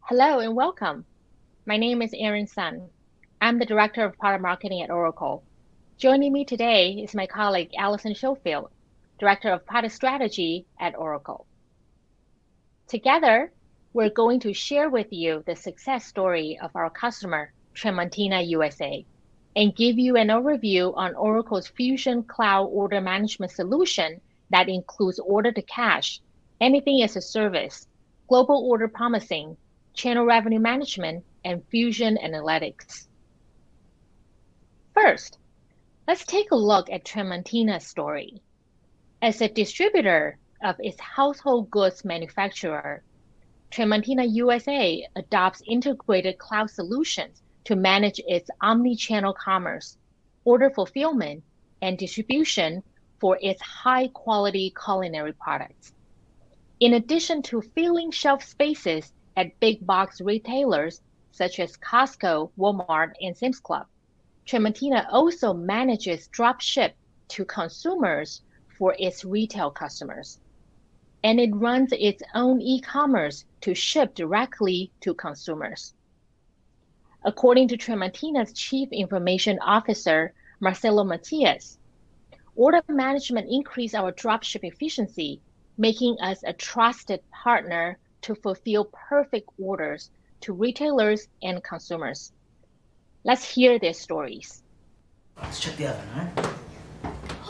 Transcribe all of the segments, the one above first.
Hello and welcome. My name is Erin Sun. I'm the Director of Product Marketing at Oracle. Joining me today is my colleague Alison Schofield, Director of Product Strategy at Oracle. Together, we're going to share with you the success story of our customer, Tramontina USA, and give you an overview on Oracle's Fusion Cloud Order Management solution that includes order to cash, anything as a service, global order promising, channel revenue management, and Fusion Analytics. First, let's take a look at Tramontina's story. As a distributor of its household goods manufacturer, Tramontina USA adopts integrated cloud solutions to manage its omnichannel commerce, order fulfillment, and distribution for its high-quality culinary products. In addition to filling shelf spaces at big box retailers such as Costco, Walmart, and Sam's Club, Tramontina also manages drop ship to consumers for its retail customers. And it runs its own e-commerce to ship directly to consumers. According to Tramontina's Chief Information Officer, Marcelo Matias, order management increased our dropship efficiency, making us a trusted partner to fulfill perfect orders to retailers and consumers. Let's hear their stories. Let's check the oven, huh?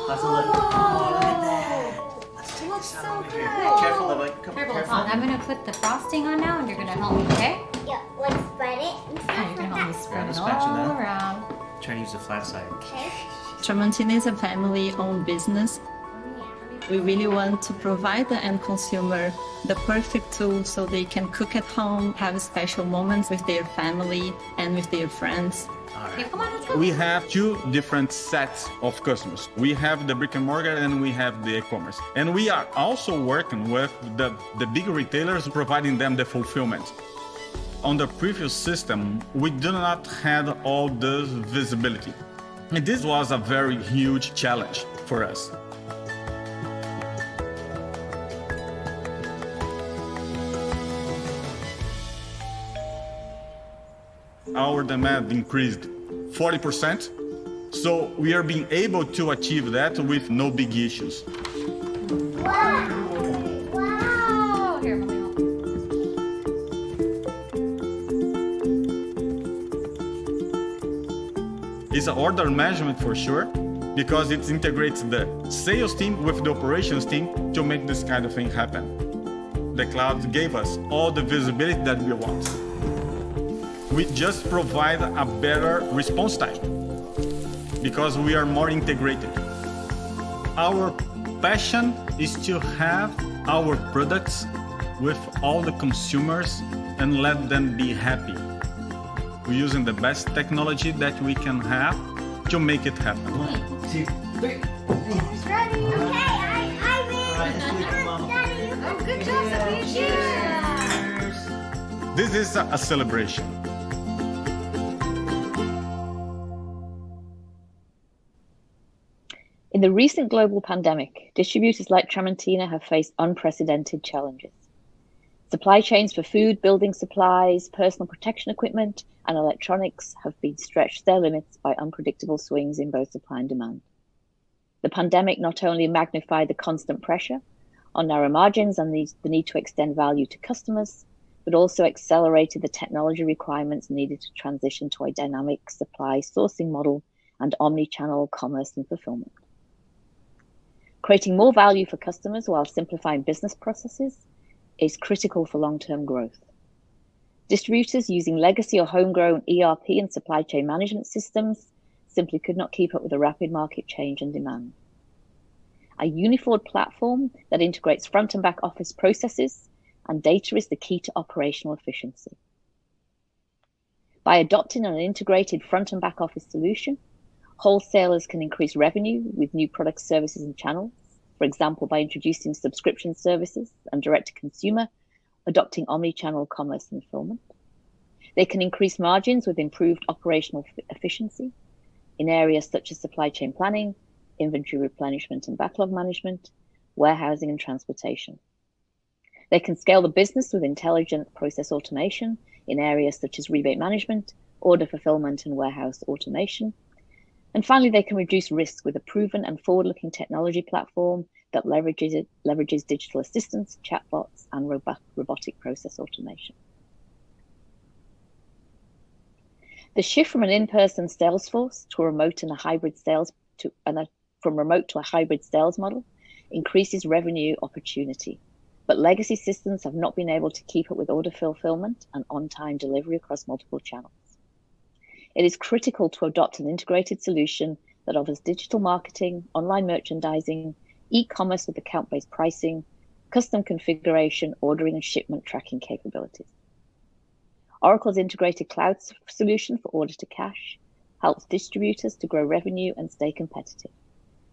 Let's look. Oh, look at that. Let's check Looks this out so over good. here. Careful, Emma. Careful, hold on. I'm gonna put the frosting on now and you're gonna help me, okay? Yeah, let's spread it and Yeah, stuff you're gonna like help me that. spread Grab it a all spatula. around. Try to use the flat side. Okay. Tramontina is a family-owned business. We really want to provide the end consumer the perfect tool so they can cook at home, have special moments with their family and with their friends. All Okay, right. come on, let's go. We have two different sets of customers. We have the brick and mortar and we have the e-commerce. And we are also working with the big retailers, providing them the fulfillment. On the previous system, we do not have all this visibility. And this was a very huge challenge for us. Our demand increased 40%. So we are being able to achieve that with no big issues. Wow! Oh, here, let me help you. It's an order management for sure, because it integrates the sales team with the operations team to make this kind of thing happen. The cloud gave us all the visibility that we want. We just provide a better response time because we are more integrated. Our passion is to have our products with all the consumers and let them be happy. We're using the best technology that we can have to make it happen. 1, 2, 3. It's ready. Okay, All right, let's do it, come on. Daddy, you Oh, good job, Sophia. Cheers. This is a celebration. In the recent global pandemic, distributors like Tramontina have faced unprecedented challenges. Supply chains for food, building supplies, personal protection equipment, and electronics have been stretched to their limits by unpredictable swings in both supply and demand. The pandemic not only magnified the constant pressure on narrow margins and the need to extend value to customers, but also accelerated the technology requirements needed to transition to a dynamic supply sourcing model and omni-channel commerce and fulfillment. Creating more value for customers while simplifying business processes is critical for long-term growth. Distributors using legacy or homegrown ERP and supply chain management systems simply could not keep up with the rapid market change and demand. A unified platform that integrates front and back office processes and data is the key to operational efficiency. By adopting an integrated front and back office solution, wholesalers can increase revenue with new products, services, and channels, for example, by introducing subscription services and direct-to-consumer, adopting omni-channel commerce and fulfillment. They can increase margins with improved operational efficiency in areas such as supply chain planning, inventory replenishment and backlog management, warehousing and transportation. They can scale the business with intelligent process automation in areas such as rebate management, order fulfillment, and warehouse automation. And finally, they can reduce risk with a proven and forward-looking technology platform that leverages digital assistants, chatbots, and robotic process automation. The shift from an in-person sales force to a remote and a hybrid sales from remote to a hybrid sales model increases revenue opportunity. But legacy systems have not been able to keep up with order fulfillment and on-time delivery across multiple channels. It is critical to adopt an integrated solution that offers digital marketing, online merchandising, e-commerce with account-based pricing, custom configuration, ordering, and shipment tracking capabilities. Oracle's integrated cloud solution for order to cash helps distributors to grow revenue and stay competitive.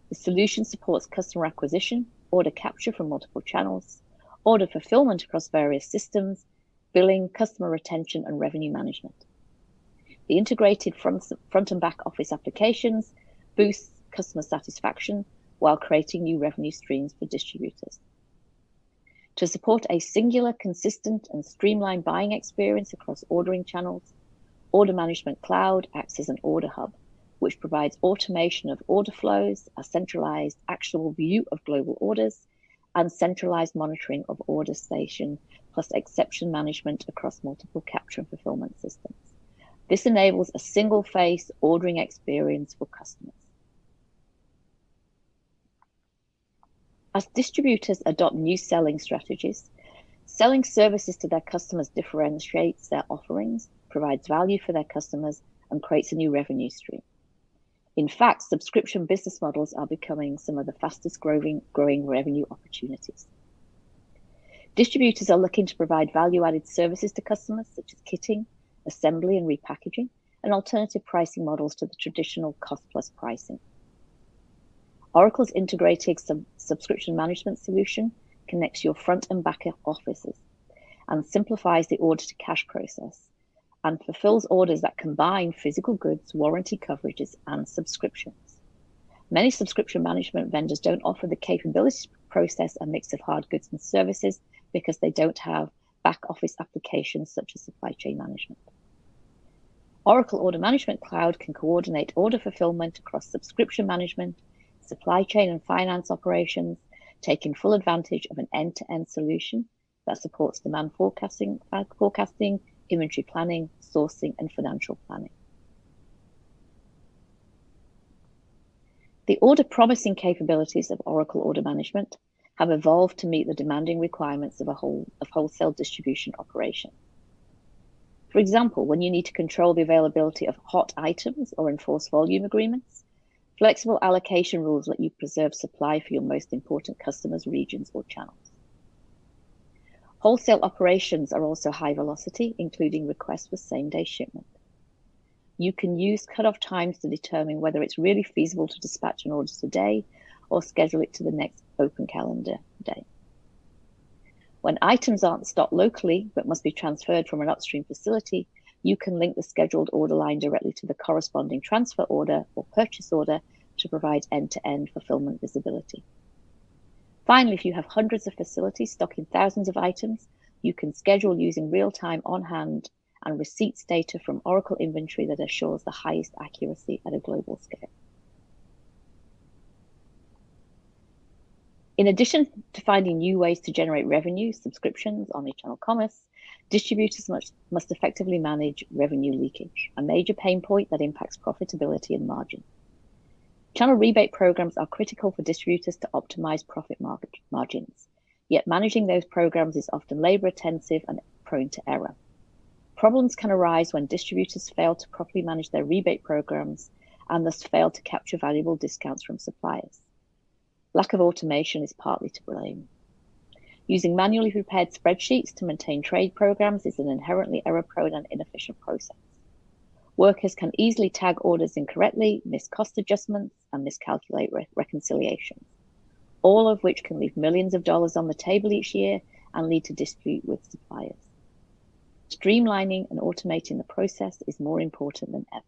The solution supports customer acquisition, order capture from multiple channels, order fulfillment across various systems, billing, customer retention, and revenue management. The integrated front and back office applications boosts customer satisfaction while creating new revenue streams for distributors. To support a singular, consistent, and streamlined buying experience across ordering channels, Order Management Cloud acts as an order hub, which provides automation of order flows, a centralized, actionable view of global orders, and centralized monitoring of order station, plus exception management across multiple capture and fulfillment systems. This enables a single-face ordering experience for customers. As distributors adopt new selling strategies, selling services to their customers differentiates their offerings, provides value for their customers, and creates a new revenue stream. In fact, subscription business models are becoming some of the fastest growing revenue opportunities. Distributors are looking to provide value-added services to customers, such as kitting, assembly, and repackaging, and alternative pricing models to the traditional cost-plus pricing. Oracle's integrated subscription management solution connects your front and back offices and simplifies the order-to-cash process, and fulfills orders that combine physical goods, warranty coverages, and subscriptions. Many subscription management vendors don't offer the capability to process a mix of hard goods and services because they don't have back office applications such as supply chain management. Oracle Order Management Cloud can coordinate order fulfillment across subscription management, supply chain and finance operations, taking full advantage of an end-to-end solution that supports demand forecasting, inventory planning, sourcing, and financial planning. The order promising capabilities of Oracle Order Management have evolved to meet the demanding requirements of wholesale distribution operation. For example, when you need to control the availability of hot items or enforce volume agreements, flexible allocation rules let you preserve supply for your most important customers, regions, or channels. Wholesale operations are also high velocity, including requests for same-day shipment. You can use cutoff times to determine whether it's really feasible to dispatch an order today or schedule it to the next open calendar day. When items aren't stocked locally but must be transferred from an upstream facility, you can link the scheduled order line directly to the corresponding transfer order or purchase order to provide end-to-end fulfillment visibility. Finally, if you have hundreds of facilities stocking thousands of items, you can schedule using real-time on-hand and receipts data from Oracle inventory that assures the highest accuracy at a global scale. In addition to finding new ways to generate revenue, subscriptions, omnichannel commerce, distributors must effectively manage revenue leakage, a major pain point that impacts profitability and margin. Channel rebate programs are critical for distributors to optimize profit margins, yet managing those programs is often labor-intensive and prone to error. Problems can arise when distributors fail to properly manage their rebate programs and thus fail to capture valuable discounts from suppliers. Lack of automation is partly to blame. Using manually prepared spreadsheets to maintain trade programs is an inherently error-prone and inefficient process. Workers can easily tag orders incorrectly, miss cost adjustments, and miscalculate reconciliations, all of which can leave millions of dollars on the table each year and lead to dispute with suppliers. Streamlining and automating the process is more important than ever.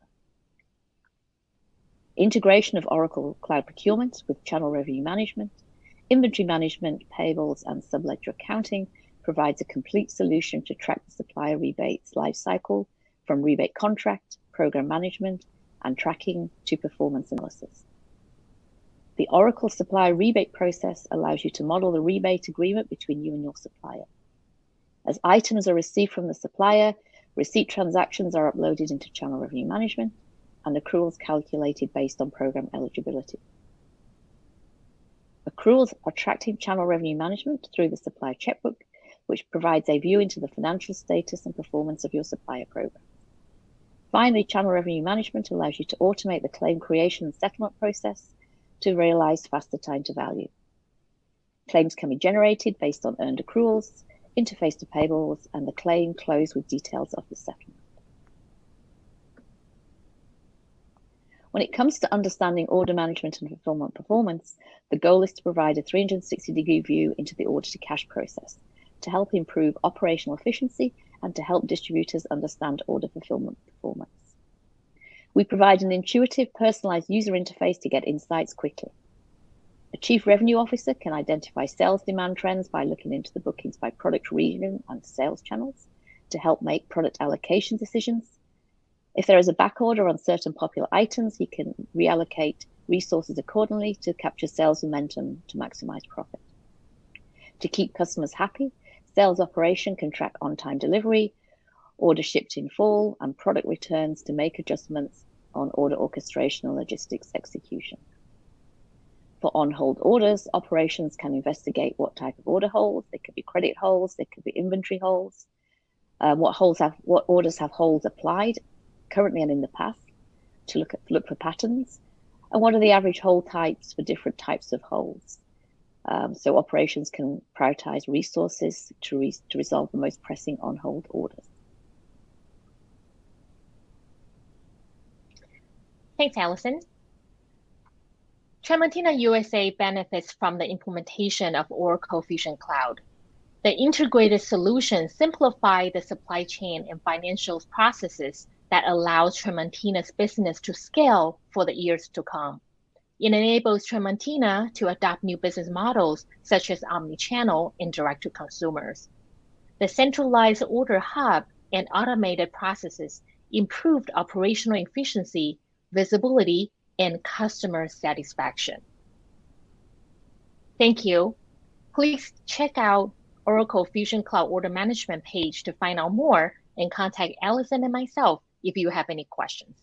Integration of Oracle Cloud Procurement with channel revenue management, inventory management, payables, and subledger accounting provides a complete solution to track the supplier rebates lifecycle from rebate contract, program management, and tracking to performance analysis. The Oracle supplier rebate process allows you to model the rebate agreement between you and your supplier. As items are received from the supplier, receipt transactions are uploaded into channel revenue management and accruals calculated based on program eligibility. Accruals are tracked in channel revenue management through the supplier checkbook, which provides a view into the financial status and performance of your supplier program. Finally, channel revenue management allows you to automate the claim creation and settlement process to realize faster time to value. Claims can be generated based on earned accruals, interface to payables, and the claim closed with details of the settlement. When it comes to understanding order management and fulfillment performance, the goal is to provide a 360-degree view into the order to cash process to help improve operational efficiency and to help distributors understand order fulfillment performance. We provide an intuitive, personalized user interface to get insights quickly. A chief revenue officer can identify sales demand trends by looking into the bookings by product region and sales channels to help make product allocation decisions. If there is a back order on certain popular items, he can reallocate resources accordingly to capture sales momentum to maximize profit. To keep customers happy, sales operation can track on-time delivery, order shipped in full, and product returns to make adjustments on order orchestration and logistics execution. For on-hold orders, operations can investigate what type of order holds. They could be credit holds, they could be inventory holds, what orders have holds applied currently and in the past to look for patterns, and what are the average hold types for different types of holds. So operations can prioritize resources to resolve the most pressing on-hold orders. Thanks, Alison. Tramontina USA benefits from the implementation of Oracle Fusion Cloud. The integrated solution simplifies the supply chain and financial processes that allows Tramontina's business to scale for the years to come. It enables Tramontina to adopt new business models such as omnichannel and direct to consumers. The centralized order hub and automated processes improved operational efficiency, visibility, and customer satisfaction. Thank you. Please check out Oracle Fusion Cloud Order Management page to find out more and contact Alison and myself if you have any questions.